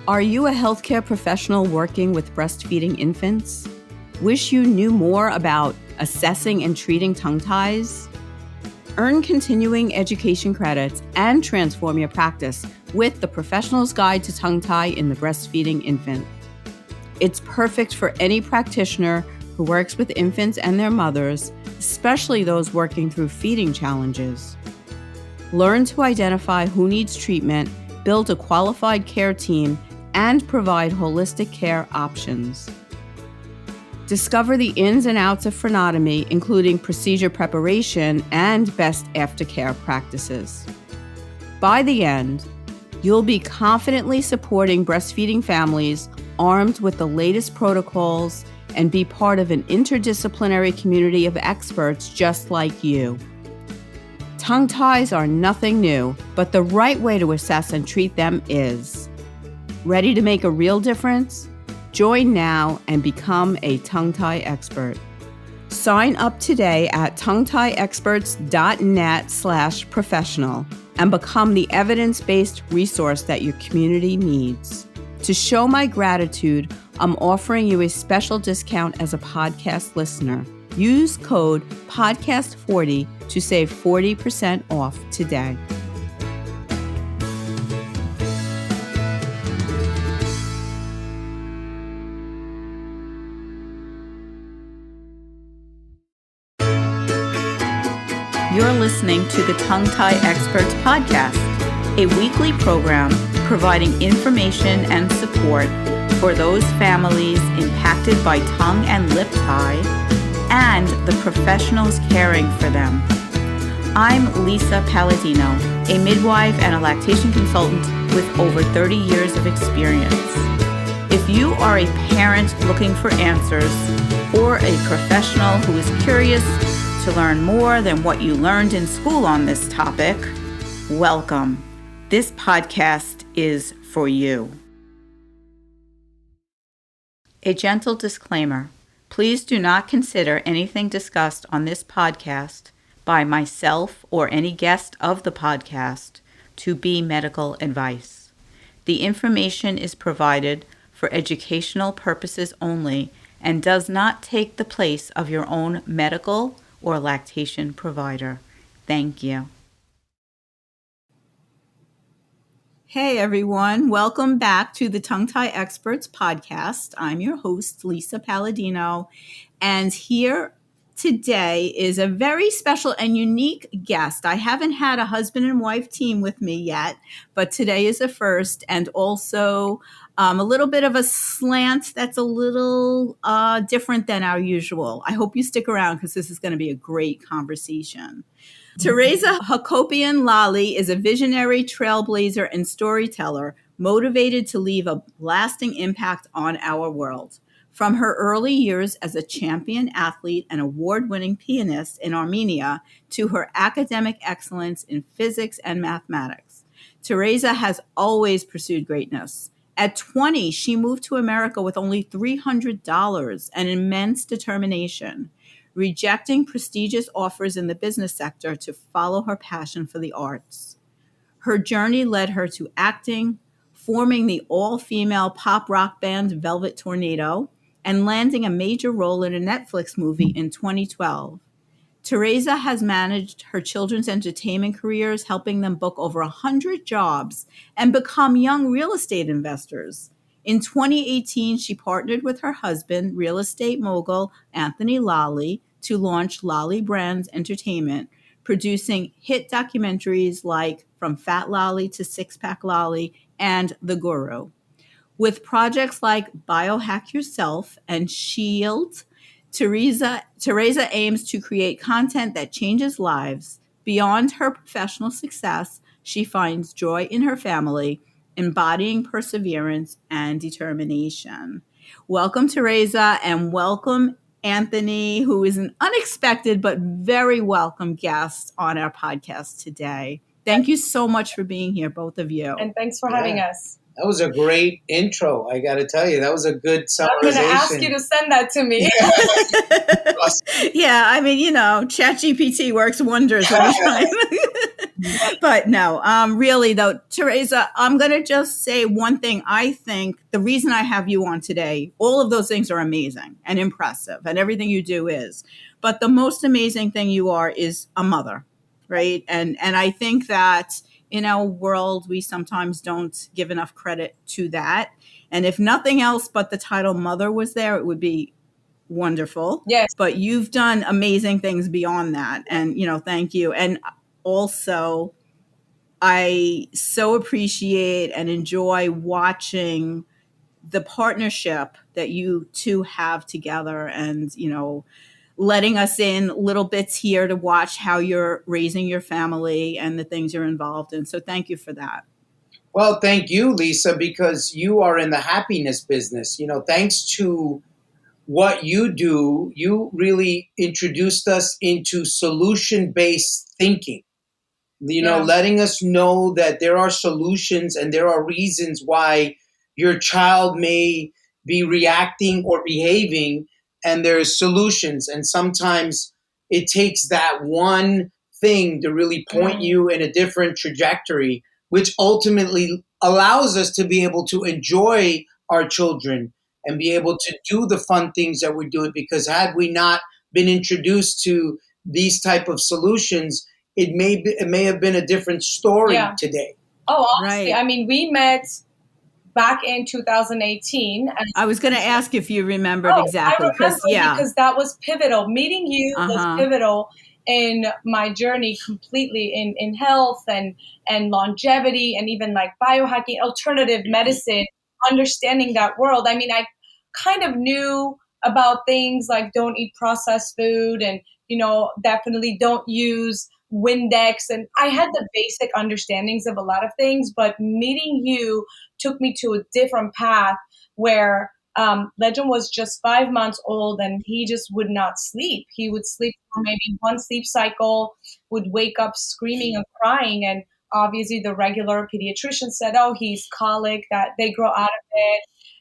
Are you a healthcare professional working with breastfeeding infants? Wish you knew more about assessing and treating tongue ties? Earn continuing education credits and transform your practice with the Professional's Guide to Tongue Tie in the Breastfeeding Infant. It's perfect for any practitioner who works with infants and their mothers, especially those working through feeding challenges. Learn to identify who needs treatment, build a qualified care team, and provide holistic care options. Discover the ins and outs of frenotomy, including procedure preparation and best aftercare practices. By the end, you'll be confidently supporting breastfeeding families armed with the latest protocols and be part of an interdisciplinary community of experts just like you. Tongue ties are nothing new, but the right way to assess and treat them is. Ready to make a real difference? Join now and become a tongue tie expert. Sign up today at tonguetieexperts.net/professional and become the evidence-based resource that your community needs. To show my gratitude, I'm offering you a special discount as a podcast listener. Use code PODCAST40 to save 40% off today. You're listening to the Tongue Tie Experts podcast, a weekly program providing information and support for those families impacted by tongue and lip tie and the professionals caring for them. I'm Lisa Paladino, a midwife and a lactation consultant with over 30 years of experience. If you are a parent looking for answers or a professional who is curious to learn more than what you learned in school on this topic, welcome. This podcast is for you. A gentle disclaimer. Please do not consider anything discussed on this podcast by myself or any guest of the podcast to be medical advice. The information is provided for educational purposes only and does not take the place of your own medical or lactation provider. Thank you. Hey everyone, welcome back to the Tongue Tie Experts podcast. I'm your host, Lisa Paladino, and here today is a very special and unique guest. I haven't had a husband and wife team with me yet, but today is a first, and also a little bit of a slant that's a little different than our usual. I hope you stick around because this is going to be a great conversation. Tereza Hakobyan-Lolli is a visionary trailblazer and storyteller motivated to leave a lasting impact on our world. From her early years as a champion athlete and award-winning pianist in Armenia to her academic excellence in physics and mathematics, Tereza has always pursued greatness. At 20, she moved to America with only $300 and immense determination, rejecting prestigious offers in the business sector to follow her passion for the arts. Her journey led her to acting, forming the all-female pop rock band Velvet Tornado, and landing a major role in a Netflix movie in 2012. Tereza has managed her children's entertainment careers, helping them book over 100 jobs and become young real estate investors. In 2018, she partnered with her husband, real estate mogul Anthony Lolli, to launch Lolli Brands Entertainment, producing hit documentaries like From Fat Lolli to Six Pack Lolli and The Guru. With projects like Biohack Yourself and Shield, Tereza aims to create content that changes lives. Beyond her professional success, she finds joy in her family, embodying perseverance and determination. Welcome, Tereza, and welcome, Anthony, who is an unexpected but very welcome guest on our podcast today. Thank you so much for being here, both of you. And thanks for having us. That was a great intro. I got to tell you, that was a good summarization. I'm going to ask you to send that to me. Yeah, I mean, ChatGPT works wonders when you're trying. But no, really though, Tereza, I'm going to just say one thing. I think the reason I have you on today, all of those things are amazing and impressive, and everything you do is. But the most amazing thing you are is a mother, right? And I think that in our world, we sometimes don't give enough credit to that. And if nothing else but the title mother was there, it would be wonderful. Yes. But you've done amazing things beyond that. And, thank you. And also, I so appreciate and enjoy watching the partnership that you two have together and, letting us in little bits here to watch how you're raising your family and the things you're involved in. So thank you for that. Well, thank you, Lisa, because you are in the happiness business. Thanks to what you do, you really introduced us into solution-based thinking. Letting us know that there are solutions and there are reasons why your child may be reacting or behaving, and there's solutions. And sometimes it takes that one thing to really point you in a different trajectory, which ultimately allows us to be able to enjoy our children and be able to do the fun things that we're doing. Because had we not been introduced to these type of solutions, it may have been a different story today. Oh, honestly, right. I mean, we met back in 2018. And I was going to ask if you remembered exactly. I remember because that was pivotal. Meeting you was pivotal in my journey completely in health and longevity and even like biohacking, alternative medicine, understanding that world. I mean, I kind of knew about things like don't eat processed food and, definitely don't use Windex. And I had the basic understandings of a lot of things, but meeting you took me to a different path where Legend was just 5 months old and he just would not sleep. He would sleep for maybe one sleep cycle, would wake up screaming and crying. And obviously the regular pediatrician said, oh, he's colic, that they grow out of it.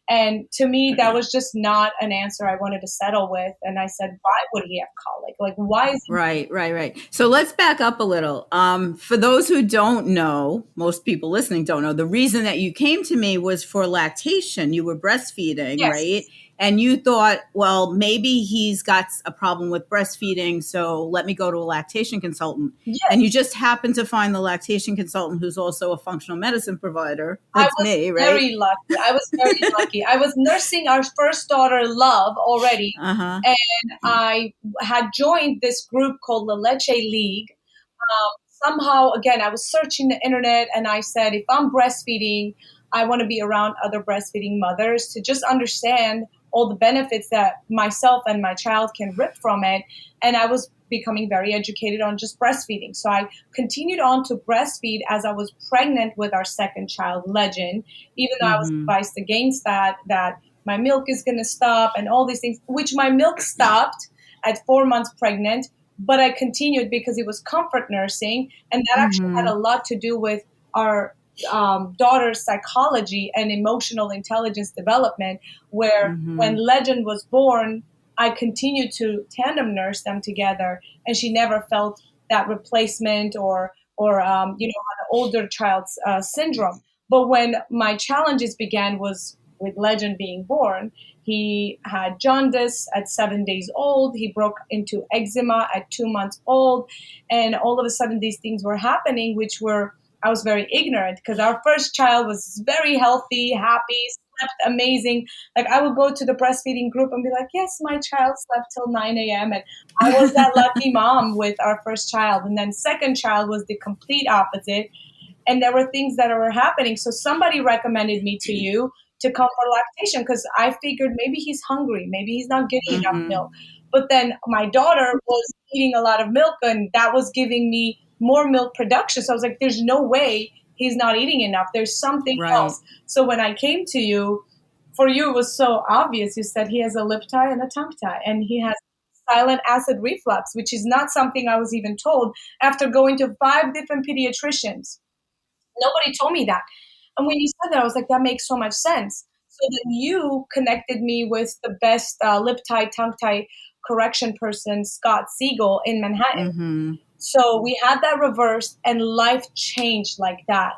And to me, that was just not an answer I wanted to settle with. And I said, why would he have colic? Like, why is he- Right. So let's back up a little. For those who don't know, most people listening don't know, the reason that you came to me was for lactation. You were breastfeeding, Yes. right? And you thought, well, maybe he's got a problem with breastfeeding, so let me go to a lactation consultant. Yes. And you just happened to find the lactation consultant who's also a functional medicine provider. That's me, right? Very lucky. I was very lucky. I was nursing our first daughter, Love, already. And I had joined this group called the Leche League. Somehow, again, I was searching the internet and I said, if I'm breastfeeding, I want to be around other breastfeeding mothers to just understand all the benefits that myself and my child can rip from it. And I was becoming very educated on just breastfeeding. So I continued on to breastfeed as I was pregnant with our second child, Legend, even though I was advised against that my milk is going to stop and all these things, which my milk stopped at 4 months pregnant. But I continued because it was comfort nursing. And that actually had a lot to do with our daughter's psychology and emotional intelligence development, where when Legend was born, I continued to tandem nurse them together. And she never felt that replacement or an older child's syndrome. But when my challenges began was with Legend being born. He had jaundice at 7 days old. He broke into eczema at 2 months old. And all of a sudden these things were happening, I was very ignorant because our first child was very healthy, happy, slept amazing. Like I would go to the breastfeeding group and be like, yes, my child slept till 9 a.m. And I was that lucky mom with our first child. And then second child was the complete opposite. And there were things that were happening. So somebody recommended me to you to come for lactation because I figured maybe he's hungry, maybe he's not getting enough milk. But then my daughter was eating a lot of milk and that was giving me more milk production. So I was like, there's no way he's not eating enough. There's something else. So when I came to you, for you it was so obvious. You said he has a lip tie and a tongue tie and he has silent acid reflux, which is not something I was even told after going to 5 different pediatricians. Nobody told me that. And when you said that, I was like, that makes so much sense. So then you connected me with the best lip tie, tongue tie correction person, Scott Siegel in Manhattan. Mm-hmm. So we had that reversed and life changed like that.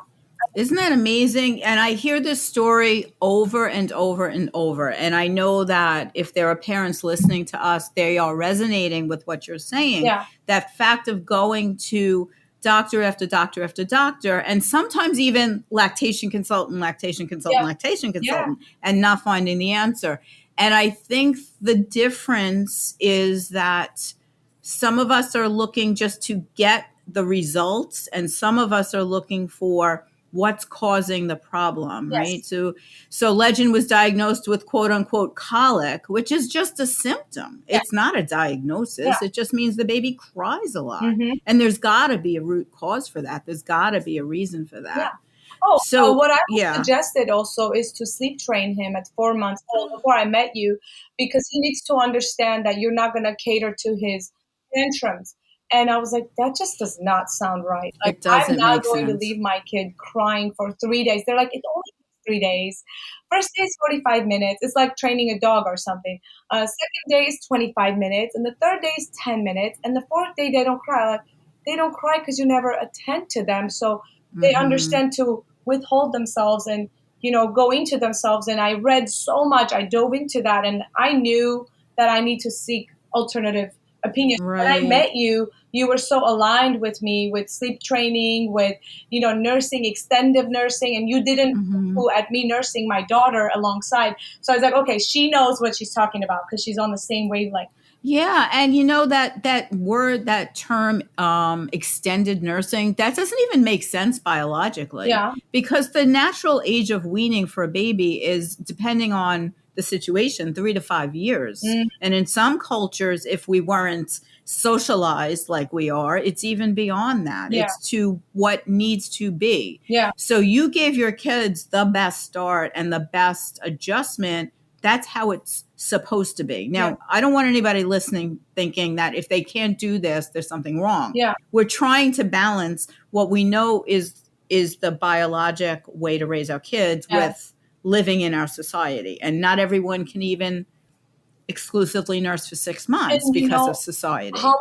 Isn't that amazing? And I hear this story over and over and over. And I know that if there are parents listening to us, they are resonating with what you're saying. Yeah. That fact of going to doctor after doctor after doctor, and sometimes even lactation consultant, and not finding the answer. And I think the difference is that some of us are looking just to get the results, and some of us are looking for what's causing the problem, right? So Legend was diagnosed with quote unquote colic, which is just a symptom. It's not a diagnosis. It just means the baby cries a lot. And there's got to be a root cause for that. There's got to be a reason for that. Oh, so what I suggested also is to sleep train him at 4 months old before I met you, because he needs to understand that you're not going to cater to his tantrums. And I was like, that just does not sound right. Like, I'm not going to leave my kid crying for 3 days. They're like, it only takes 3 days. First day is 45 minutes. It's like training a dog or something. Second day is 25 minutes. And the third day is 10 minutes. And the fourth day, they don't cry. Like, they don't cry because you never attend to them. So they understand to withhold themselves and, go into themselves. And I read so much. I dove into that. And I knew that I need to seek alternative opinions. When I met you, you were so aligned with me with sleep training, with, nursing, extended nursing, and you didn't poo at me nursing my daughter alongside. So I was like, okay, she knows what she's talking about because she's on the same wavelength. Yeah, and that word, that term, extended nursing, that doesn't even make sense biologically. Yeah. Because the natural age of weaning for a baby is, depending on the situation, 3 to 5 years. And in some cultures, if we weren't socialized like we are, it's even beyond that. It's to what needs to be. So you gave your kids the best start and the best adjustment. That's how it's supposed to be. Now, I don't want anybody listening thinking that if they can't do this, there's something wrong. We're trying to balance what we know is the biologic way to raise our kids with living in our society. And not everyone can even exclusively nurse for 6 months because of society. How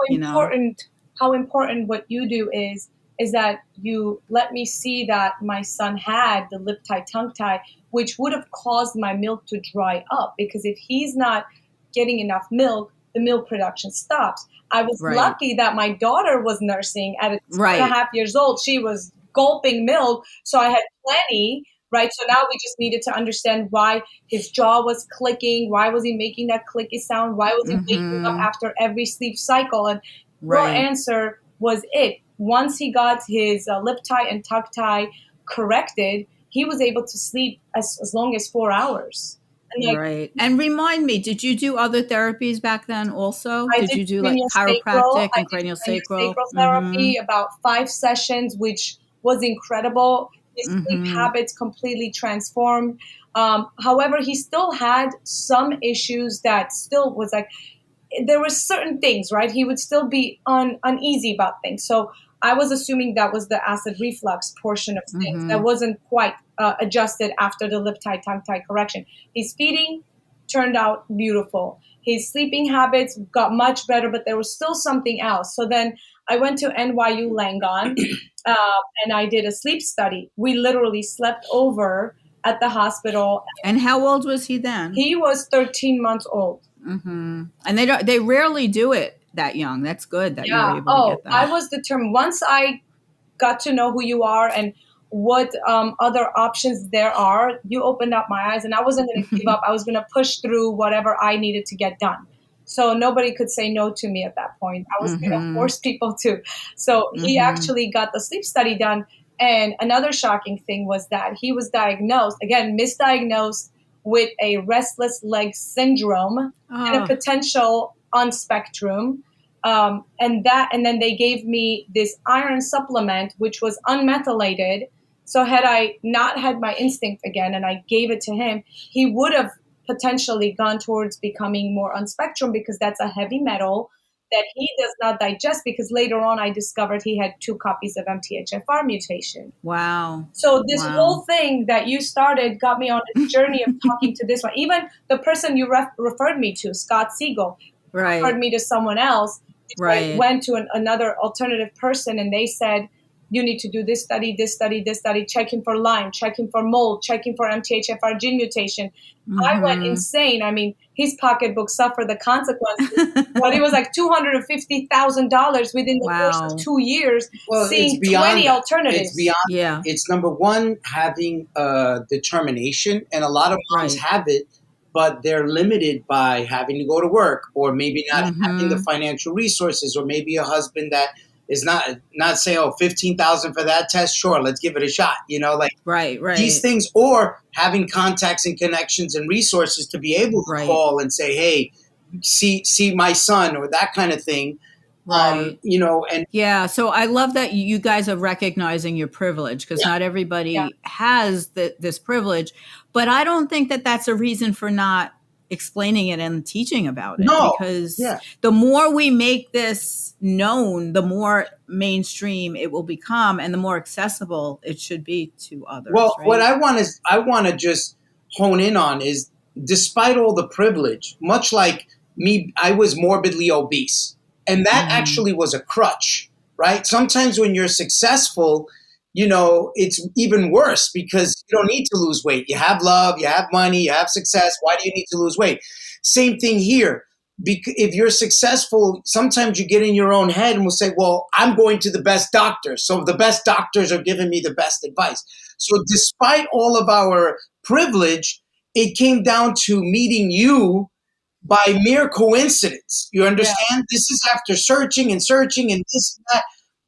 important what you do is that you let me see that my son had the lip tie, tongue tie, which would have caused my milk to dry up, because if he's not getting enough milk, the milk production stops. I was lucky that my daughter was nursing at 2.5 years old. She was gulping milk, so I had plenty. Right. So now we just needed to understand why his jaw was clicking. Why was he making that clicky sound? Why was he waking up after every sleep cycle? And your answer was it. Once he got his lip tie and tongue tie corrected, he was able to sleep as long as 4 hours. And and remind me, did you do other therapies back then also? Did you do like chiropractic and craniosacral therapy, about 5 sessions, which was incredible. His sleep habits completely transformed. However, he still had some issues that still was like, there were certain things, right? He would still be uneasy about things. So I was assuming that was the acid reflux portion of things that wasn't quite adjusted after the lip tie, tongue tie correction. His feeding turned out beautiful. His sleeping habits got much better, but there was still something else. So then I went to NYU Langone and I did a sleep study. We literally slept over at the hospital. And how old was he then? He was 13 months old. And they rarely do it that young. That's good that you were able to get that. I was determined. Once I got to know who you are and what other options there are, you opened up my eyes, and I wasn't going to give up. I was going to push through whatever I needed to get done. So nobody could say no to me at that point. I was going to force people to. So he actually got the sleep study done. And another shocking thing was that he was diagnosed, again, misdiagnosed with a restless leg syndrome and a potential on spectrum. And then they gave me this iron supplement, which was unmethylated. So had I not had my instinct again and I gave it to him, he would have potentially gone towards becoming more on spectrum, because that's a heavy metal that he does not digest, because later on I discovered he had 2 copies of MTHFR mutation. Wow. So this whole thing that you started got me on this journey of talking to this one. Even the person you referred me to, Scott Siegel, referred me to someone else. I went to another alternative person, and they said, you need to do this study, checking for Lyme, checking for mold, checking for MTHFR gene mutation. I went insane. I mean, his pocketbook suffered the consequences. But it was like $250,000 within the course of 2 years, seeing 20 alternatives. It's beyond. It's number one, having determination, and a lot of moms have it, but they're limited by having to go to work, or maybe not having the financial resources, or maybe a husband that is not saying, oh, $15,000 for that test. Sure, let's give it a shot. You know, like these things, or having contacts and connections and resources to be able to call and say, hey, see my son, or that kind of thing. You know, and so I love that you guys are recognizing your privilege, because not everybody has this privilege, but I don't think that that's a reason for not explaining it and teaching about it, because the more we make this known, the more mainstream it will become, and the more accessible it should be to others. Well, what I want to just hone in on is, despite all the privilege, much like me, I was morbidly obese, and that actually was a crutch, right? Sometimes when you're successful, you know, it's even worse, because you don't need to lose weight. You have love, you have money, you have success. Why do you need to lose weight? Same thing here. If you're successful, sometimes you get in your own head and will say, well, I'm going to the best doctors, so the best doctors are giving me the best advice. So despite all of our privilege, it came down to meeting you by mere coincidence. You understand? This is after searching and searching and this and that.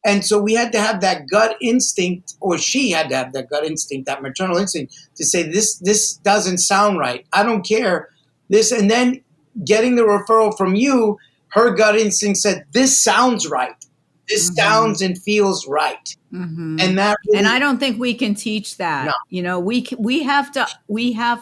And so we had to have that gut instinct, or she had to have that gut instinct, that maternal instinct, to say, this doesn't sound right. I don't care. This, and then getting the referral from you, her gut instinct said, this sounds right. This sounds and feels right. And that really, and I don't think we can teach that. No. You know, we have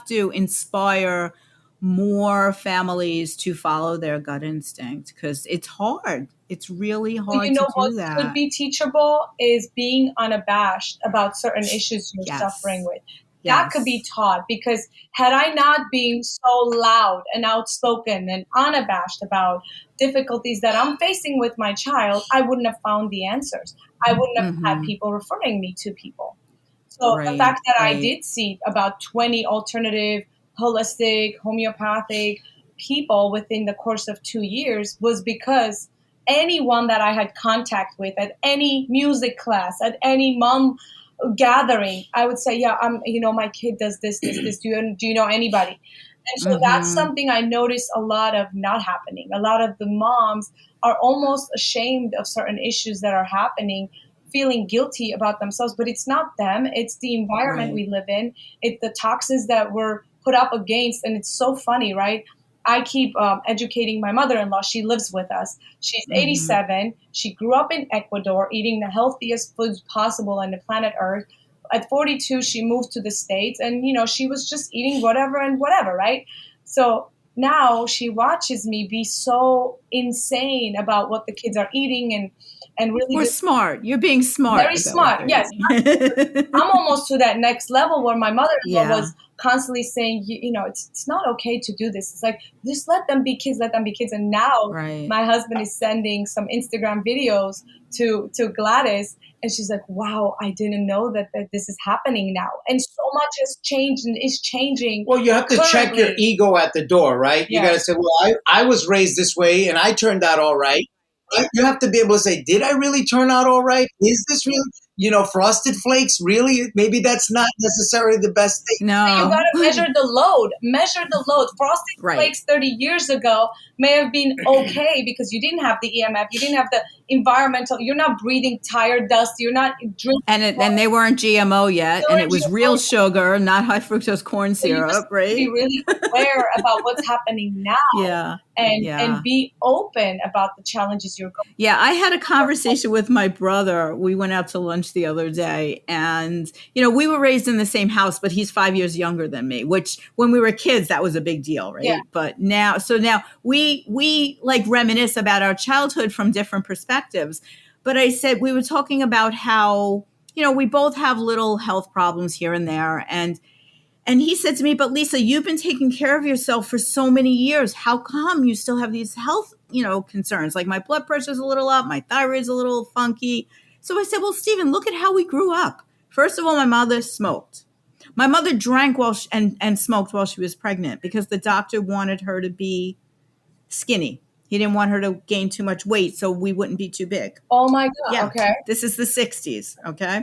to inspire more families to follow their gut instinct, because it's hard. It's really hard to do that. What could be teachable is being unabashed about certain issues you're suffering with. That could be taught, because had I not been so loud and outspoken and unabashed about difficulties that I'm facing with my child, I wouldn't have found the answers. I wouldn't have had people referring me to people. So the fact that I did see about 20 alternative, holistic, homeopathic people within the course of 2 years was because anyone that I had contact with at any music class, at any mom gathering, I would say, my kid does this. Do you know anybody? And so that's something I noticed a lot of not happening. A lot of the moms are almost ashamed of certain issues that are happening, feeling guilty about themselves, but it's not them. It's the environment we live in. It's the toxins that we're put up against. And it's so funny, right? I keep educating my mother-in-law. She lives with us. She's 87. She grew up in Ecuador, eating the healthiest foods possible on the planet Earth. At 42, she moved to the States, and, she was just eating whatever and whatever, right? So now she watches me be so insane about what the kids are eating, and really we're smart. You're being smart. Very smart. Yes. I'm almost to that next level where my mother-in-law was constantly saying, it's not okay to do this. It's like, just let them be kids, And now my husband is sending some Instagram videos to Gladys, and she's like, wow, I didn't know that this is happening now. And so much has changed and is changing. Well, you have to check your ego at the door, right? You got to say, well, I was raised this way and I turned out all right. You have to be able to say, did I really turn out all right? Is this really, Frosted Flakes, really? Maybe that's not necessarily the best thing. No. You got to measure the load. Frosted Flakes 30 years ago may have been okay because you didn't have the EMF, you didn't have the environmental. You're not breathing tire dust. You're not drinking. And they weren't GMO yet, and it was real sugar, not high fructose corn syrup, you just right? Be really aware about what's happening now, and be open about the challenges you're going. Yeah, I had a conversation with my brother. We went out to lunch the other day, and we were raised in the same house, but he's 5 years younger than me. Which, when we were kids, that was a big deal, right? Yeah. But now we like reminisce about our childhood from different perspectives. But I said, we were talking about how we both have little health problems here and there, and he said to me, but Lisa, you've been taking care of yourself for so many years. How come you still have these health, concerns? Like, my blood pressure's a little up, my thyroid's a little funky. So I said, well, Stephen, look at how we grew up. First of all, my mother smoked. My mother drank and smoked while she was pregnant because the doctor wanted her to be skinny. He didn't want her to gain too much weight so we wouldn't be too big. Oh my God. Yeah. Okay. This is the 60s. Okay.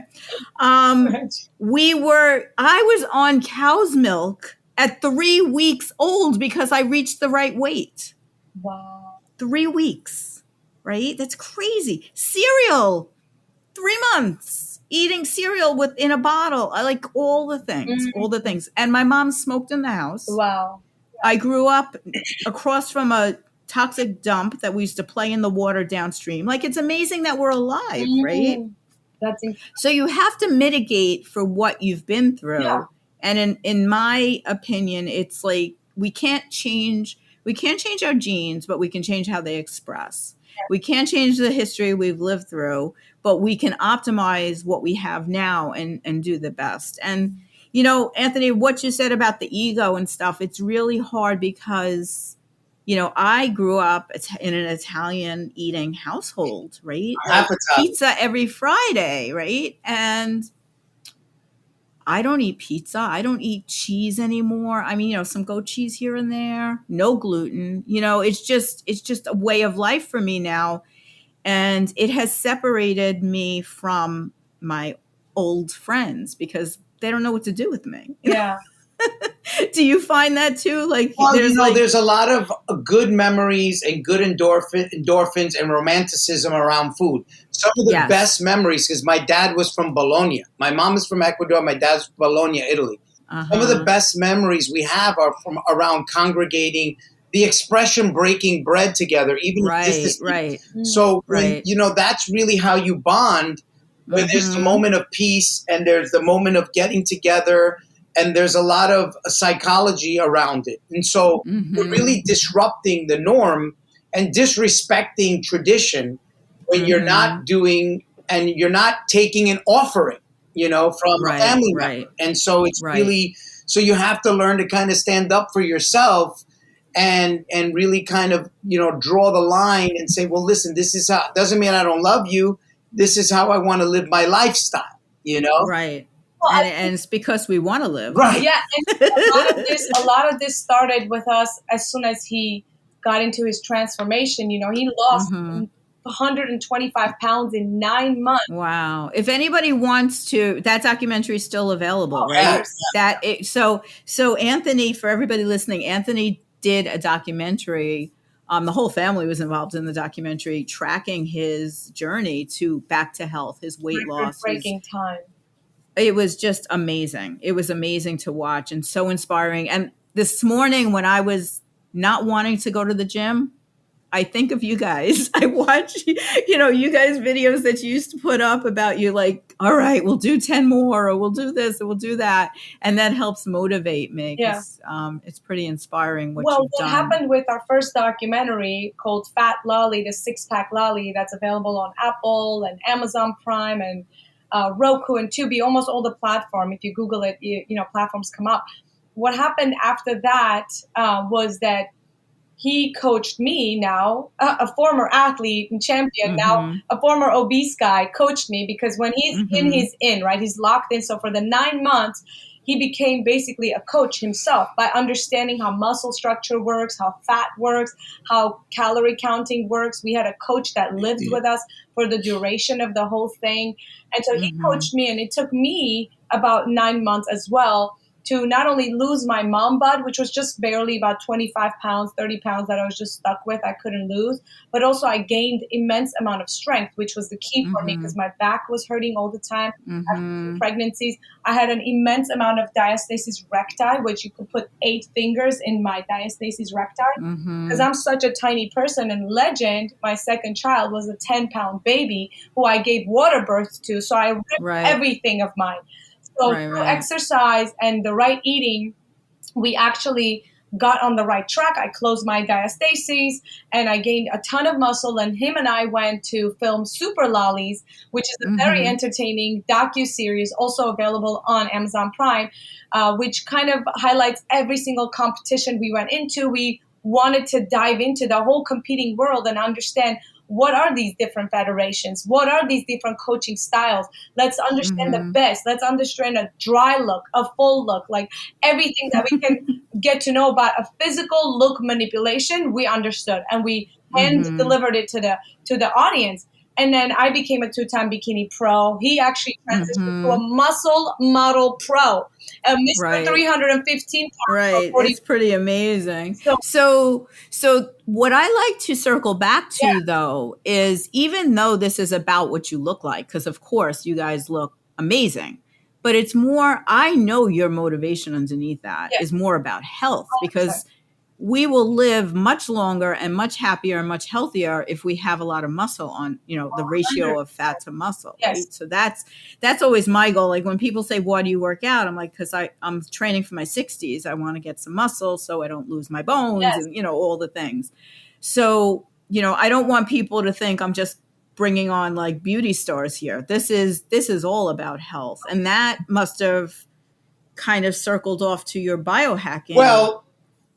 I was on cow's milk at 3 weeks old because I reached the right weight. Wow. 3 weeks, right? That's crazy. Cereal, 3 months, eating cereal in a bottle. I like all the things, all the things. And my mom smoked in the house. Wow. I grew up across from a toxic dump that we used to play in the water downstream. Like, it's amazing that we're alive, right? That's incredible. So you have to mitigate for what you've been through. Yeah. And in my opinion, it's like we can't change our genes, but we can change how they express. Yeah. We can't change the history we've lived through, but we can optimize what we have now and do the best. And Anthony, what you said about the ego and stuff, it's really hard because I grew up in an Italian eating household, right? Like pizza every Friday, right? And I don't eat pizza. I don't eat cheese anymore. I mean, some goat cheese here and there, no gluten. It's just a way of life for me now. And it has separated me from my old friends because they don't know what to do with me. Yeah. Do you find that too? Like, well, there's a lot of good memories and good endorphins and romanticism around food. Some of the best memories, because my dad was from Bologna. My mom is from Ecuador. My dad's from Bologna, Italy. Some of the best memories we have are from around congregating, the expression breaking bread together, even right. So, that's really how you bond, when there's the moment of peace and there's the moment of getting together. And there's a lot of psychology around it. And so you're really disrupting the norm and disrespecting tradition when you're not doing and you're not taking an offering, from a family member. And so it's really, so you have to learn to kind of stand up for yourself and really kind of, draw the line and say, well, listen, this is how, doesn't mean I don't love you. This is how I want to live my lifestyle, Right. Well, and it's because we want to live. Right. Yeah. And a lot of this started with us as soon as he got into his transformation. He lost 125 pounds in 9 months. Wow. If anybody wants to, that documentary is still available, right? So Anthony, for everybody listening, Anthony did a documentary. The whole family was involved in the documentary, tracking his journey back to health, his weight loss. Breaking time. It was just amazing. It was amazing to watch and so inspiring. And this morning when I was not wanting to go to the gym, I think of you guys. I watch, you guys' videos that you used to put up about you like, all right, we'll do 10 more or we'll do this or we'll do that. And that helps motivate me. Yeah. It's pretty inspiring what you've done. What happened with our first documentary called Fat Lolli, the six-pack Lolli, that's available on Apple and Amazon Prime and Roku and Tubi, almost all the platform. If you Google it, platforms come up. What happened after that was that he coached me now, a former athlete and champion, now a former obese guy, coached me because when he's in, he's in, right? He's locked in. So for the 9 months, he became basically a coach himself by understanding how muscle structure works, how fat works, how calorie counting works. We had a coach that lived with us for the duration of the whole thing. And so he coached me, and it took me about 9 months as well to not only lose my mom bod, which was just barely about 25 pounds, 30 pounds that I was just stuck with, I couldn't lose, but also I gained immense amount of strength, which was the key for me because my back was hurting all the time. After 2 pregnancies, I had an immense amount of diastasis recti, which you could put 8 fingers in my diastasis recti because I'm such a tiny person. And Legend, my second child, was a 10-pound baby who I gave water birth to. So I ripped everything of mine. So through exercise and the right eating, we actually got on the right track. I closed my diastasis and I gained a ton of muscle. And him and I went to film Super Lollies, which is a very entertaining docu-series, also available on Amazon Prime, which kind of highlights every single competition we went into. We wanted to dive into the whole competing world and understand what are these different federations? What are these different coaching styles? Let's understand the best. Let's understand a dry look, a full look, like everything that we can get to know about a physical look manipulation. We understood and we hand delivered it to the audience. And then I became a 2-time bikini pro. He actually transitioned to a muscle model pro, a Mr. 315 pounds. Right. It's pretty amazing. So what I like to circle back to, though, is even though this is about what you look like, because, of course, you guys look amazing, but it's more, I know your motivation underneath that is more about health, because we will live much longer and much happier and much healthier if we have a lot of muscle on, the ratio of fat to muscle, right? So that's always my goal. Like when people say, why do you work out? I'm like, because I'm training for my 60s. I want to get some muscle so I don't lose my bones and, all the things. So, I don't want people to think I'm just bringing on like beauty stars here. This is all about health. And that must have kind of circled off to your biohacking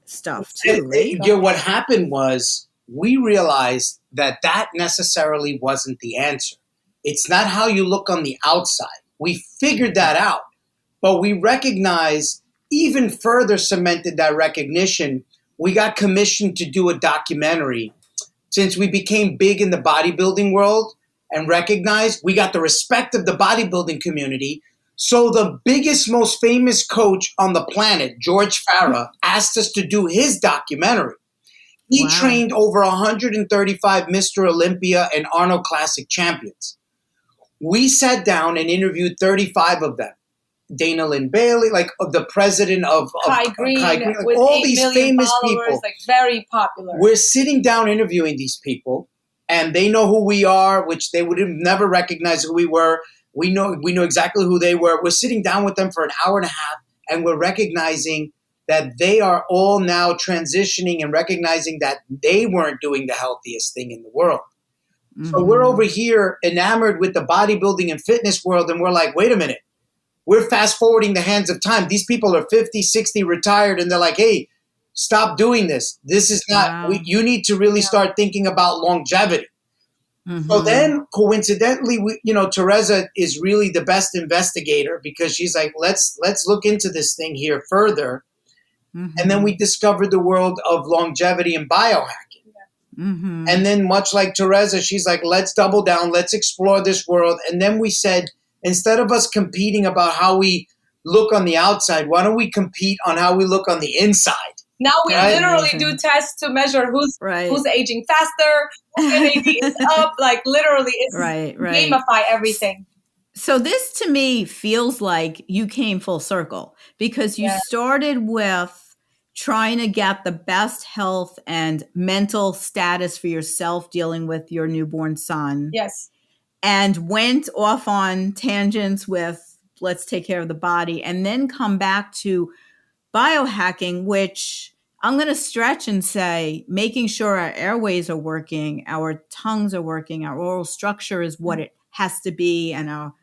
stuff too, right? What happened was we realized that necessarily wasn't the answer. It's not how you look on the outside. We figured that out, but we recognized, even further cemented that recognition. We got commissioned to do a documentary. Since we became big in the bodybuilding world and recognized, we got the respect of the bodybuilding community. So the biggest, most famous coach on the planet, George Farah, asked us to do his documentary. He trained over 135 Mr. Olympia and Arnold Classic champions. We sat down and interviewed 35 of them. Dana Lynn Bailey, like the president of Kai Green, like with all 8 these million famous followers, people. like very popular. We're sitting down interviewing these people, and they know who we are, which they would have never recognized who we were. We know exactly who they were. We're sitting down with them for an hour and a half, and we're recognizing that they are all now transitioning and recognizing that they weren't doing the healthiest thing in the world. So we're over here enamored with the bodybuilding and fitness world, and we're like, wait a minute. We're fast forwarding the hands of time. These people are 50, 60, retired, and they're like, hey, stop doing this. This is not, you need to really start thinking about longevity. So then, coincidentally, Tereza is really the best investigator because she's like, let's look into this thing here further. And then we discovered the world of longevity and biohacking. And then much like Tereza, she's like, let's double down. Let's explore this world. And then we said, instead of us competing about how we look on the outside, why don't we compete on how we look on the inside? Now we literally do tests to measure who's aging faster, whose NAD is up. Like literally, it's gamify everything. So this to me feels like you came full circle because you started with trying to get the best health and mental status for yourself dealing with your newborn son. Yes. And went off on tangents with let's take care of the body and then come back to biohacking, which I'm going to stretch and say making sure our airways are working, our tongues are working, our oral structure is what it has to be, and our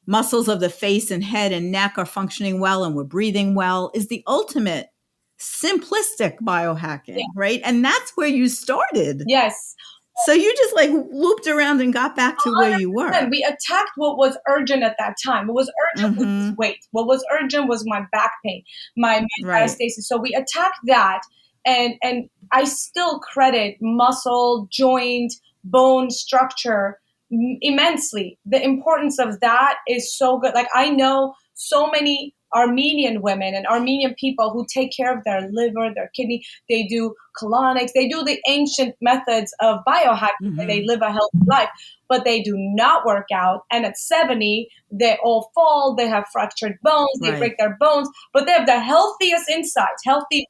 muscles of the face and head and neck are functioning well and we're breathing well is the ultimate simplistic biohacking, right? And that's where you started. Yes. So you just like looped around and got back to where you were. We attacked what was urgent at that time. What was urgent was weight. What was urgent was my back pain, my metastasis. So we attacked that. And I still credit muscle, joint, bone structure immensely. The importance of that is so good. Like I know so many Armenian women and Armenian people who take care of their liver, their kidney. They do colonics. They do the ancient methods of biohacking, and they live a healthy life, but they do not work out. And at 70, they all fall. They have fractured bones. They break their bones, but they have the healthiest insides, healthy,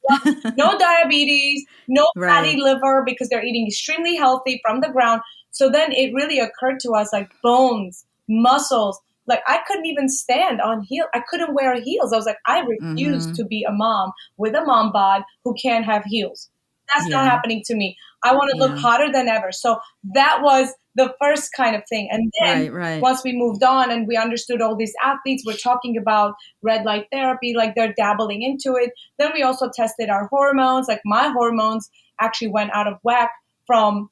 no diabetes, no fatty liver, because they're eating extremely healthy from the ground. So then it really occurred to us, like bones, muscles. Like I couldn't even stand on heels. I couldn't wear heels. I was like, I refuse to be a mom with a mom bod who can't have heels. That's not happening to me. I want to look hotter than ever. So that was the first kind of thing. And then once we moved on and we understood all these athletes were talking about red light therapy, like they're dabbling into it. Then we also tested our hormones. Like my hormones actually went out of whack from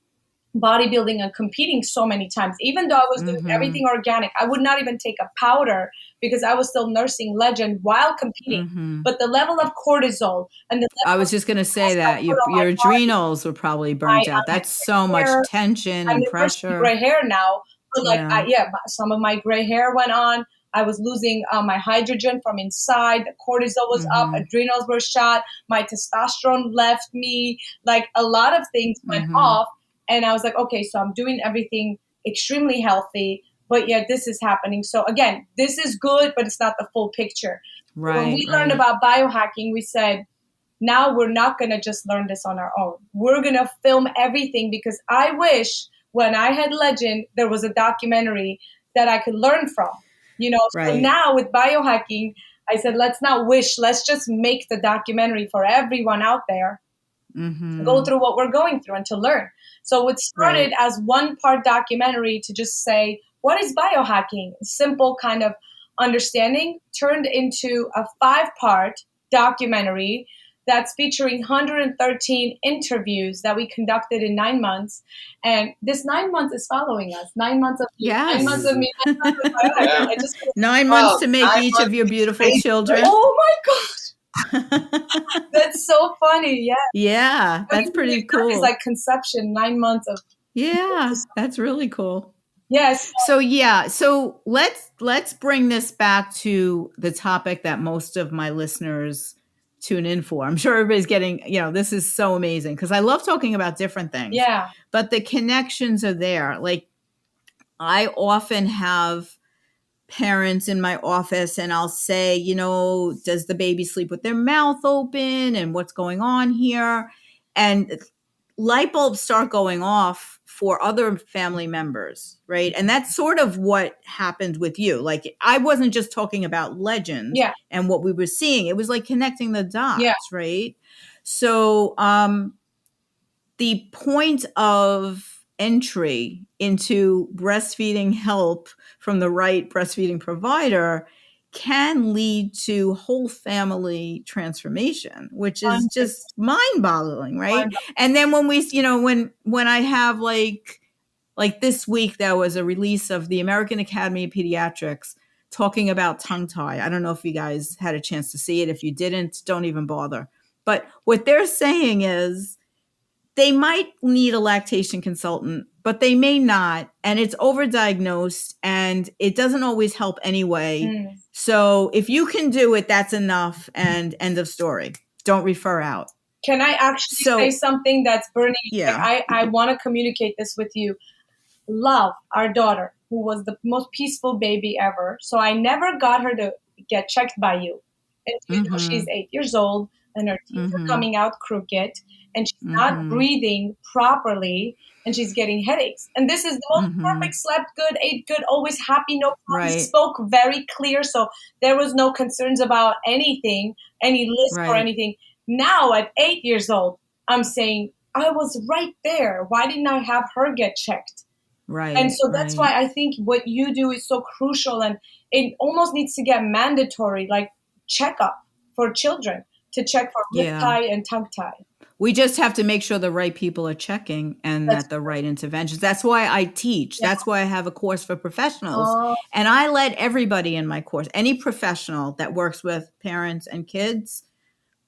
bodybuilding and competing so many times. Even though I was doing everything organic, I would not even take a powder because I was still nursing Legend while competing. But the level of cortisol and I was just going to say that your adrenals were probably burnt out. That's so much tension and pressure. Gray hair now, but some of my gray hair went on. I was losing my hydrogen from inside. The cortisol was up. Adrenals were shot. My testosterone left me. Like a lot of things went off. And I was like, okay, so I'm doing everything extremely healthy, but yet this is happening. So again, this is good, but it's not the full picture. When we learned about biohacking, we said, now we're not going to just learn this on our own. We're going to film everything, because I wish when I had Legend, there was a documentary that I could learn from. So now with biohacking, I said, let's not wish, let's just make the documentary for everyone out there to go through what we're going through and to learn. So it started as one part documentary to just say, what is biohacking? Simple kind of understanding, turned into a 5-part documentary that's featuring 113 interviews that we conducted in 9 months. And this 9 months is following us. 9 months of me, 9 months of me. 9 months of I just 9 months to make each of your beautiful children. Oh my gosh. That's so funny. Yeah. Yeah. That's pretty cool. It's like conception, 9 months of. Yeah. That's really cool. Yes. So let's bring this back to the topic that most of my listeners tune in for. I'm sure everybody's getting, this is so amazing because I love talking about different things. Yeah. But the connections are there. Like I often have parents in my office and I'll say, does the baby sleep with their mouth open and what's going on here? And light bulbs start going off for other family members, right? And that's sort of what happened with you. Like I wasn't just talking about Legend and what we were seeing. It was like connecting the dots, right? So the point of entry into breastfeeding help from the right breastfeeding provider can lead to whole family transformation, which is just mind-boggling, right? And then when we, when I have like this week, there was a release of the American Academy of Pediatrics talking about tongue tie. I don't know if you guys had a chance to see it. If you didn't, don't even bother. But what they're saying is they might need a lactation consultant, but they may not. And it's overdiagnosed and it doesn't always help anyway. So if you can do it, that's enough. And end of story. Don't refer out. Can I actually say something that's burning? Yeah. Like I want to communicate this with you. Love, our daughter, who was the most peaceful baby ever. So I never got her to get checked by you. And she's 8 years old and her teeth are coming out crooked. And she's not breathing properly, and she's getting headaches. And this is the most perfect, slept good, ate good, always happy, no problems, spoke very clear. So there was no concerns about anything, any list or anything. Now at 8 years old, I'm saying, I was right there. Why didn't I have her get checked? Right. And so that's why I think what you do is so crucial, and it almost needs to get mandatory, like checkup for children to check for lip tie and tongue tie. We just have to make sure the right people are checking and that the right interventions. That's why I teach. That's why I have a course for professionals. And I let everybody in my course, any professional that works with parents and kids,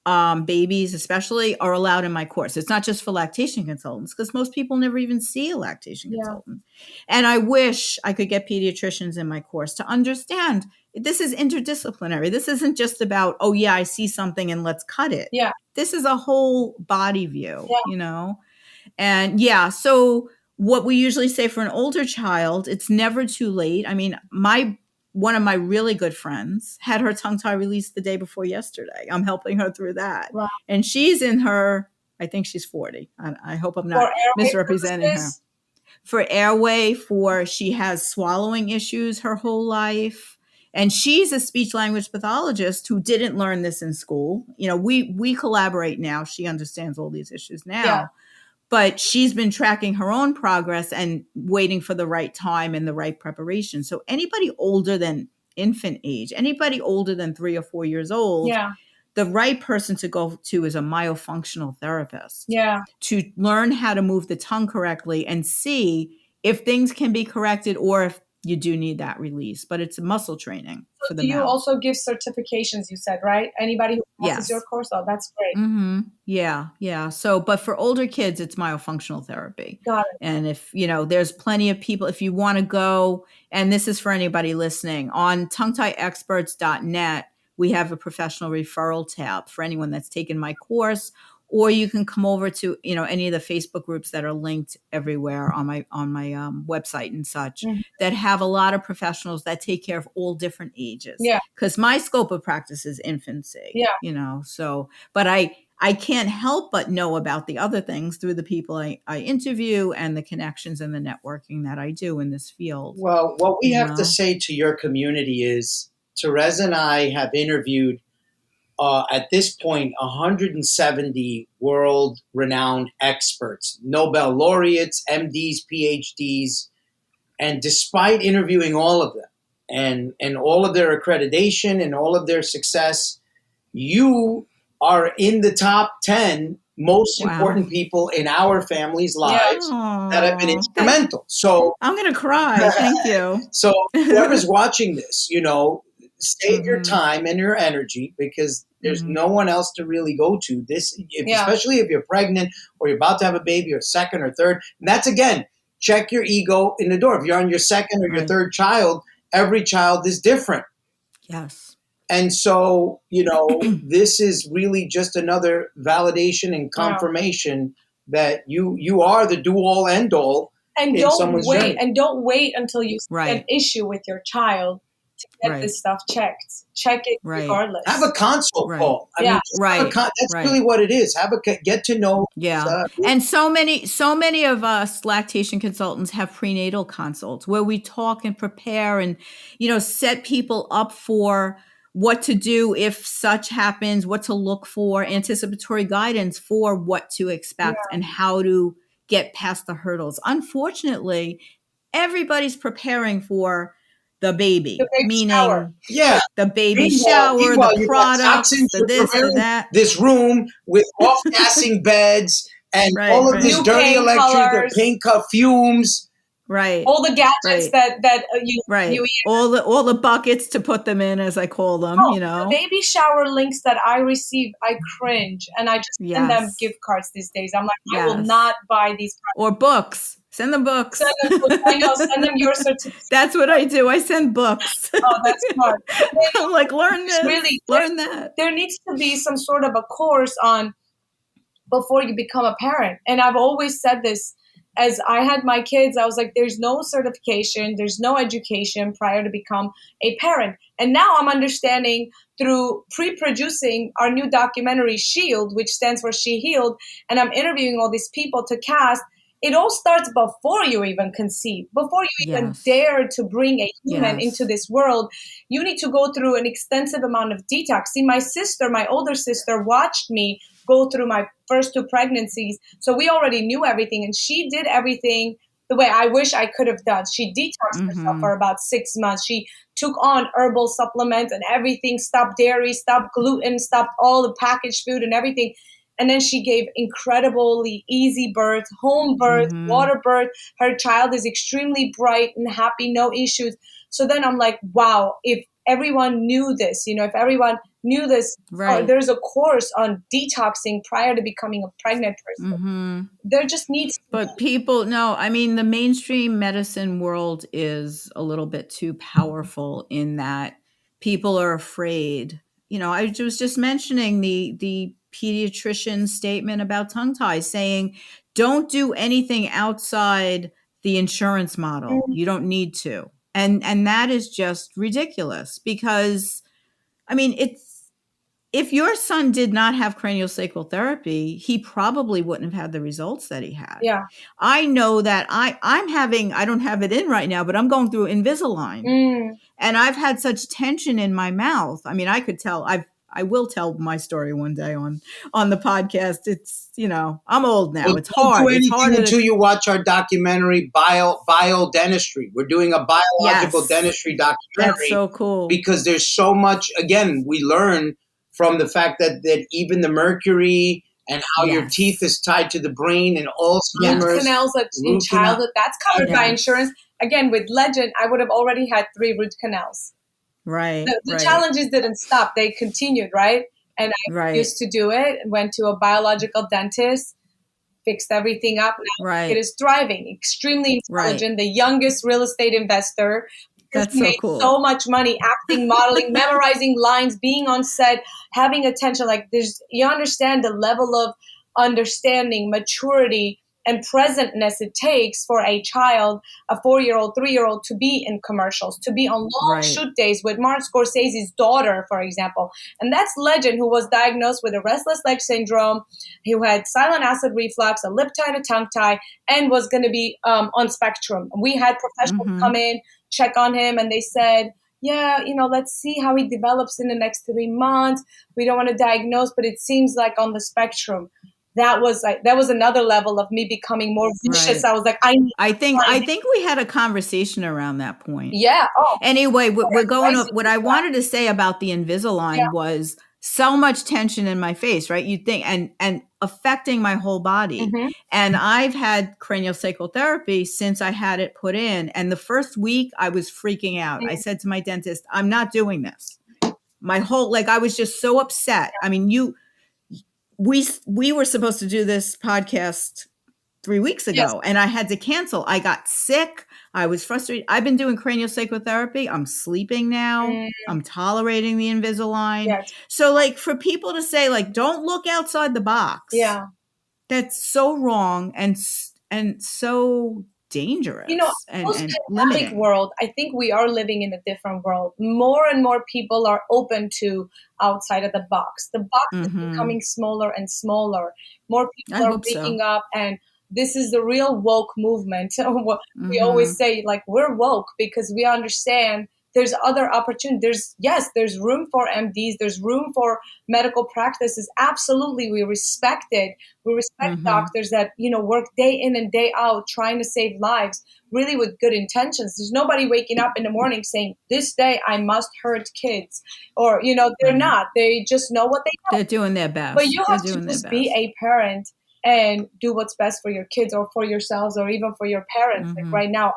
babies especially are allowed in my course. It's not just for lactation consultants, because most people never even see a lactation consultant. And I wish I could get pediatricians in my course to understand this is interdisciplinary. This isn't just about, oh yeah, I see something and let's cut it. Yeah. This is a whole body view, you know? And yeah, so what we usually say for an older child, it's never too late. I mean, one of my really good friends had her tongue tie released the day before yesterday. I'm helping her through that. Wow. And she's in her, I think she's 40. I hope I'm not misrepresenting purposes? her. For airway, she has swallowing issues her whole life. And she's a speech language pathologist who didn't learn this in school. You know, we collaborate now. She understands all these issues now. Yeah. But she's been tracking her own progress and waiting for the right time and the right preparation. So anybody older than infant age, anybody older than 3 or 4 years old, the right person to go to is a myofunctional therapist. To learn how to move the tongue correctly and see if things can be corrected or if you do need that release. But it's muscle training for the mouth. You also give certifications, you said, right? Anybody who passes your course? Oh, that's great. Mm-hmm. Yeah. So, but for older kids, it's myofunctional therapy. Got it. And if, there's plenty of people, if you want to go, and this is for anybody listening, on tonguetieexperts.net, we have a professional referral tab for anyone that's taken my course, or you can come over to, any of the Facebook groups that are linked everywhere on my website and such, that have a lot of professionals that take care of all different ages. Yeah. Because my scope of practice is infancy. Yeah. So, but I can't help but know about the other things through the people I interview and the connections and the networking that I do in this field. Well, what we have to say to your community is Tereza and I have interviewed at this point 170 world-renowned experts, Nobel laureates, MDs, PhDs, and despite interviewing all of them and all of their accreditation and all of their success, you are in the top 10 most important people in our family's lives that have been instrumental. So I'm going to cry. Thank you. So whoever's watching this, save your time and your energy, because there's no one else to really go to. Especially if you're pregnant or you're about to have a baby or second or third. And that's, again, check your ego in the door. If you're on your second or your third child, every child is different. Yes. And so, this is really just another validation and confirmation that you are the do-all, end-all. And in someone's journey. And don't wait until you see an issue with your child to get this stuff checked. Check it regardless. Have a consult call. That's really what it is. Get to know. And so many of us lactation consultants have prenatal consults where we talk and prepare and, set people up for what to do if such happens, what to look for, anticipatory guidance for what to expect and how to get past the hurdles. Unfortunately, everybody's preparing for the baby, meaning the baby shower, the products, the this, the that. This room with off-gassing beds and all of this dirty electric, the pink fumes. Right. All the gadgets that you all the buckets to put them in, as I call them, The baby shower links that I receive, I cringe, and I just send them gift cards these days. I'm like, I will not buy these products. Or books. Send them books. Send them your certificate. That's what I do. I send books. Oh, that's smart. I'm like, learn this, learn that. There needs to be some sort of a course on before you become a parent. And I've always said this. As I had my kids, I was like, there's no certification, there's no education prior to become a parent. And now I'm understanding through pre-producing our new documentary, SHIELD, which stands for She Healed, and I'm interviewing all these people to cast. It all starts before you even conceive, before you even dare to bring a human into this world. You need to go through an extensive amount of detox. See, my older sister watched me go through my first 2 pregnancies. So we already knew everything, and she did everything the way I wish I could have done. She detoxed herself for about 6 months. She took on herbal supplements and everything, stopped dairy, stopped gluten, stopped all the packaged food and everything. And then she gave incredibly easy birth, home birth, water birth. Her child is extremely bright and happy, no issues. So then I'm like, wow, if everyone knew this, if everyone knew this, right. there's a course on detoxing prior to becoming a pregnant person. There just needs to But people, no, I mean, the mainstream medicine world is a little bit too powerful in that people are afraid. I was just mentioning the pediatrician statement about tongue ties saying, don't do anything outside the insurance model. You don't need to. And that is just ridiculous because, I mean, if your son did not have craniosacral therapy, he probably wouldn't have had the results that he had. Yeah. I know that I don't have it in right now, but I'm going through Invisalign. And I've had such tension in my mouth. I mean, I could tell, I will tell my story one day on the podcast. It's, I'm old now. Well, it's hard. Don't do anything it's harder until you watch our documentary, Biodentistry. We're doing a biological dentistry documentary. That's so cool. Because there's so much, again, we learn from the fact that even the mercury and how your teeth is tied to the brain and Alzheimer's. Root canals in childhood, that's covered by insurance. Again, with Legend, I would have already had 3 root canals. Right. The challenges didn't stop. They continued, right? And I used to do it, went to a biological dentist, fixed everything up. Now it is thriving, extremely intelligent, the youngest real estate investor. That's so cool. So much money, acting, modeling, memorizing lines, being on set, having attention. Like you understand the level of understanding, maturity, and presentness it takes for a child, a 4-year-old, 3-year-old, to be in commercials, to be on long shoot days with Martin Scorsese's daughter, for example. And that's Legend, who was diagnosed with a restless leg syndrome, who had silent acid reflux, a lip tie and a tongue tie, and was going to be on Spectrum. We had professionals come in, check on him, and they said, yeah, let's see how he develops in the next 3 months. We don't want to diagnose, but it seems like on the spectrum. That was another level of me becoming more vicious. I was like, I think we had a conversation around that point. Yeah. Oh. Anyway, we're going up. What I wanted to say about the Invisalign was so much tension in my face, right? You think, and affecting my whole body. And I've had craniosacral therapy since I had it put in. And the first week I was freaking out. I said to my dentist, I'm not doing this. My whole, I was just so upset. I mean, we were supposed to do this podcast 3 weeks ago and I had to cancel. I got sick. I was frustrated. I've been doing craniosacral therapy. I'm sleeping now. I'm tolerating the Invisalign. So for people to say don't look outside the box. Yeah. That's so wrong and so dangerous and limiting. World, I think we are living in a different world. More and more people are open to outside of the box. The box is becoming smaller and smaller. More people are waking up, and this is the real woke movement. We always say we're woke because we understand there's other opportunities. There's room for MDs. There's room for medical practices. Absolutely. We respect it. We respect doctors that, work day in and day out trying to save lives, really with good intentions. There's nobody waking up in the morning saying, this day I must hurt kids. Or, they're not. They just know what they know. They're doing their best. But you have to just be a parent and do what's best for your kids or for yourselves or even for your parents. Right now,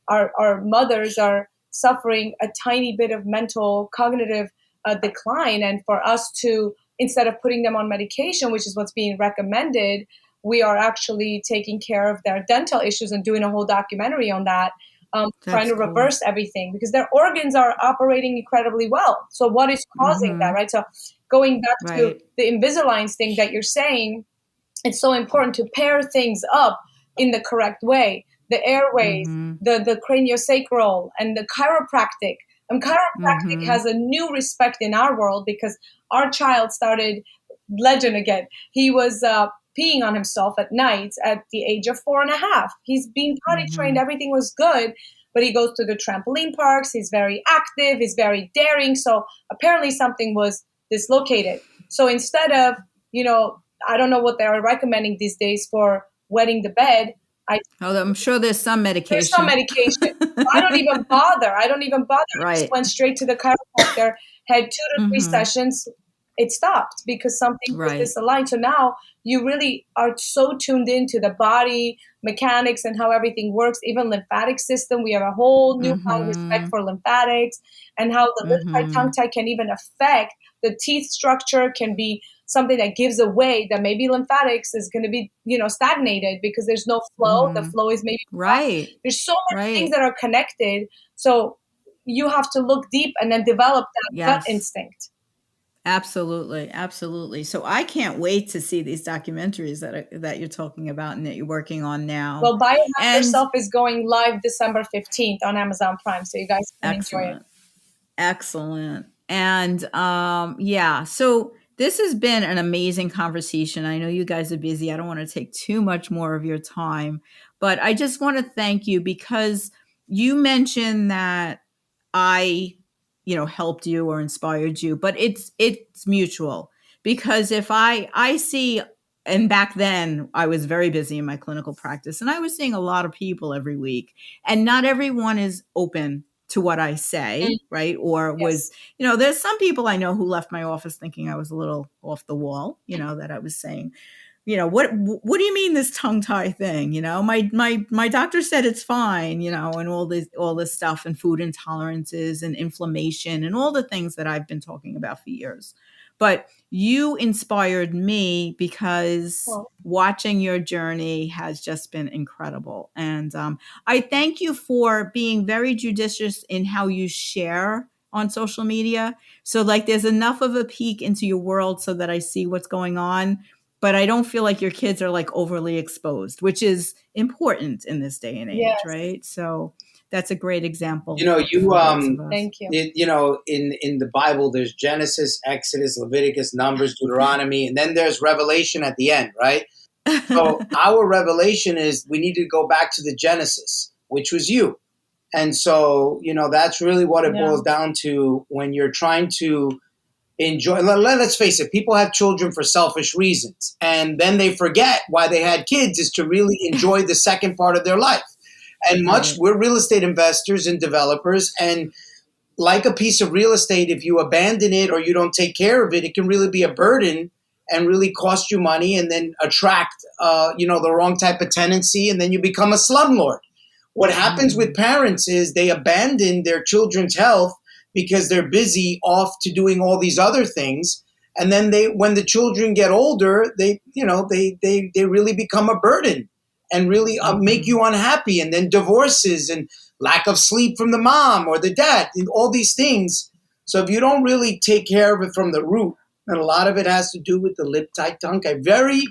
our mothers are suffering a tiny bit of mental cognitive decline. And for us to, instead of putting them on medication, which is what's being recommended, we are actually taking care of their dental issues and doing a whole documentary on that, trying to reverse everything because their organs are operating incredibly well. So what is causing that, right? So going back to the Invisalign thing that you're saying, it's so important to pair things up in the correct way. The airways, the craniosacral, and the chiropractic. And chiropractic has a new respect in our world because our child started Legend again. He was peeing on himself at night at the age of 4.5. He's being potty trained. Everything was good, but he goes to the trampoline parks. He's very active. He's very daring. So apparently something was dislocated. So instead of, I don't know what they are recommending these days for wetting the bed. I'm sure there's some medication. There's some medication. I don't even bother. I just went straight to the chiropractor, had 2 to 3 sessions, it stopped because something was misaligned. So now you really are so tuned into the body mechanics and how everything works, even lymphatic system. We have a whole newfound respect for lymphatics and how the lip tie, tongue tie can even affect the teeth structure, can be something that gives away that maybe lymphatics is going to be, stagnated because there's no flow. The flow is maybe right. There's so many things that are connected. So you have to look deep and then develop that gut instinct. Absolutely. Absolutely. So I can't wait to see these documentaries that you're talking about and that you're working on now. Well, Biohack Yourself is going live December 15th on Amazon Prime. So you guys can enjoy it. Excellent. And so this has been an amazing conversation. I know you guys are busy. I don't want to take too much more of your time, but I just want to thank you because you mentioned that I helped you or inspired you, but it's mutual, because if I see, and back then I was very busy in my clinical practice and I was seeing a lot of people every week, and not everyone is open to what I say, right? Or was, there's some people I know who left my office thinking I was a little off the wall, that I was saying, what do you mean this tongue tie thing? My doctor said it's fine, and all this stuff, and food intolerances and inflammation and all the things that I've been talking about for years. But you inspired me because watching your journey has just been incredible. And I thank you for being very judicious in how you share on social media. So there's enough of a peek into your world so that I see what's going on, but I don't feel like your kids are overly exposed, which is important in this day and age, right? So that's a great example. Thank you. In the Bible, there's Genesis, Exodus, Leviticus, Numbers, Deuteronomy, and then there's Revelation at the end, right? So our revelation is we need to go back to the Genesis, which was you. And so, that's really what it boils down to when you're trying to enjoy. Let's face it, people have children for selfish reasons. And then they forget why they had kids is to really enjoy the second part of their life. And we're real estate investors and developers. And like a piece of real estate, if you abandon it or you don't take care of it, it can really be a burden and really cost you money and then attract, the wrong type of tenancy. And then you become a slumlord. What happens with parents is they abandon their children's health because they're busy off to doing all these other things. And then when the children get older, they really become a burden and really make you unhappy. And then divorces and lack of sleep from the mom or the dad and all these things. So if you don't really take care of it from the root, and a lot of it has to do with the lip tight tongue, a very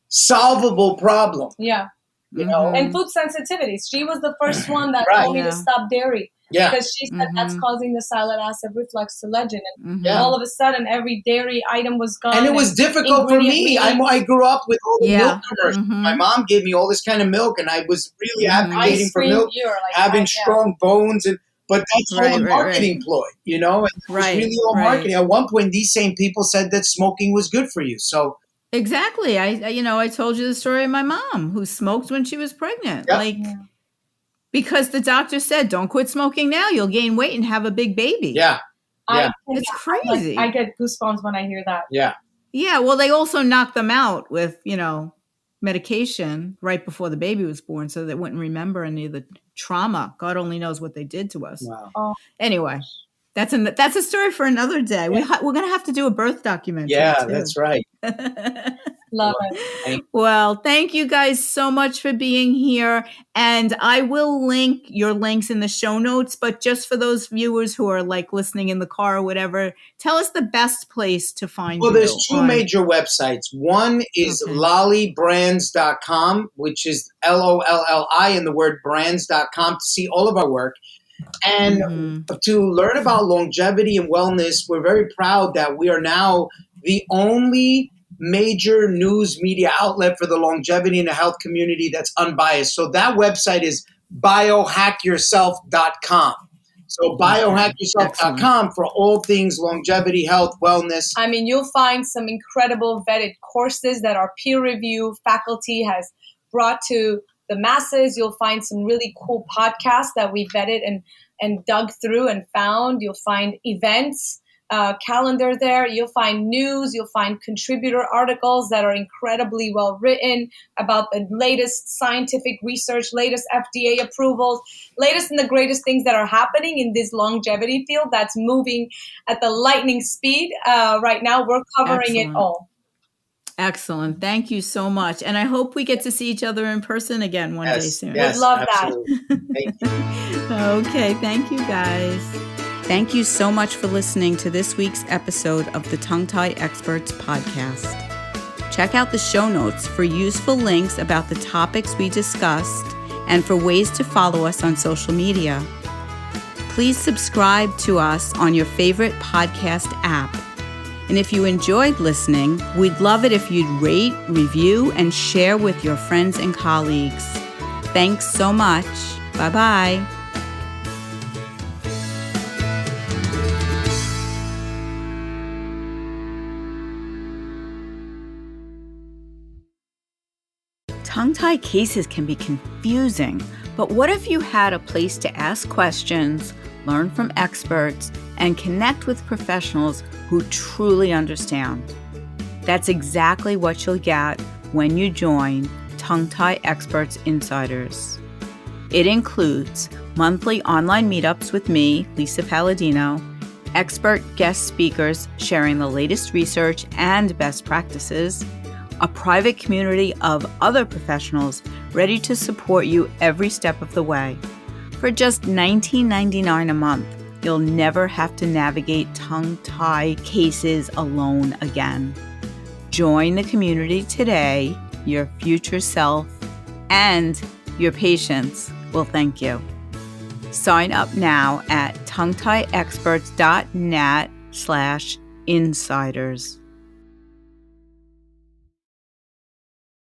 solvable problem. Yeah. And food sensitivities. She was the first one that told me to stop dairy. Yeah. Because she said that's causing the silent acid reflux to legend. And all of a sudden, every dairy item was gone. And it was difficult for me. I grew up with all the milk commercials. My mom gave me all this kind of milk, and I was really advocating for milk, having strong bones. But that's all a marketing ploy, and it was really all marketing. At one point, these same people said that smoking was good for you. So exactly. I told you the story of my mom who smoked when she was pregnant. Because the doctor said, don't quit smoking now. You'll gain weight and have a big baby. Yeah. It's crazy. I get goosebumps when I hear that. Yeah. Yeah. Well, they also knocked them out with, medication right before the baby was born so they wouldn't remember any of the trauma. God only knows what they did to us. Wow. Anyway, that's a story for another day. Yeah. We're going to have to do a birth documentary. Yeah, too. That's right. Love it. Well, thank you guys so much for being here. And I will link your links in the show notes. But just for those viewers who are listening in the car or whatever, tell us the best place to find you. Well, there's two major websites. One is lollibrands.com, which is LOLLI and the word brands.com to see all of our work. And to learn about longevity and wellness, we're very proud that we are now the only major news media outlet for the longevity and the health community that's unbiased. So that website is biohackyourself.com. So biohackyourself.com for all things longevity, health, wellness. I mean, you'll find some incredible vetted courses that our peer review faculty has brought to the masses. You'll find some really cool podcasts that we vetted and dug through and found. You'll find events calendar there. You'll find news, you'll find contributor articles that are incredibly well written about the latest scientific research, latest FDA approvals, latest and the greatest things that are happening in this longevity field that's moving at the lightning speed. Right now, we're covering it all. Excellent. Thank you so much. And I hope we get to see each other in person again one day soon. Would love absolutely. that. Thank you. Okay. Thank you, guys. Thank you so much for listening to this week's episode of the Tongue Tie Experts podcast. Check out the show notes for useful links about the topics we discussed and for ways to follow us on social media. Please subscribe to us on your favorite podcast app. And if you enjoyed listening, we'd love it if you'd rate, review, and share with your friends and colleagues. Thanks so much. Bye-bye. Tongue-tie cases can be confusing, but what if you had a place to ask questions, learn from experts, and connect with professionals who truly understand? That's exactly what you'll get when you join Tongue Tie Experts Insiders. It includes monthly online meetups with me, Lisa Paladino, expert guest speakers sharing the latest research and best practices, a private community of other professionals ready to support you every step of the way. For just $19.99 a month, you'll never have to navigate tongue-tie cases alone again. Join the community today. Your future self and your patients will thank you. Sign up now at tonguetieexperts.net/insiders.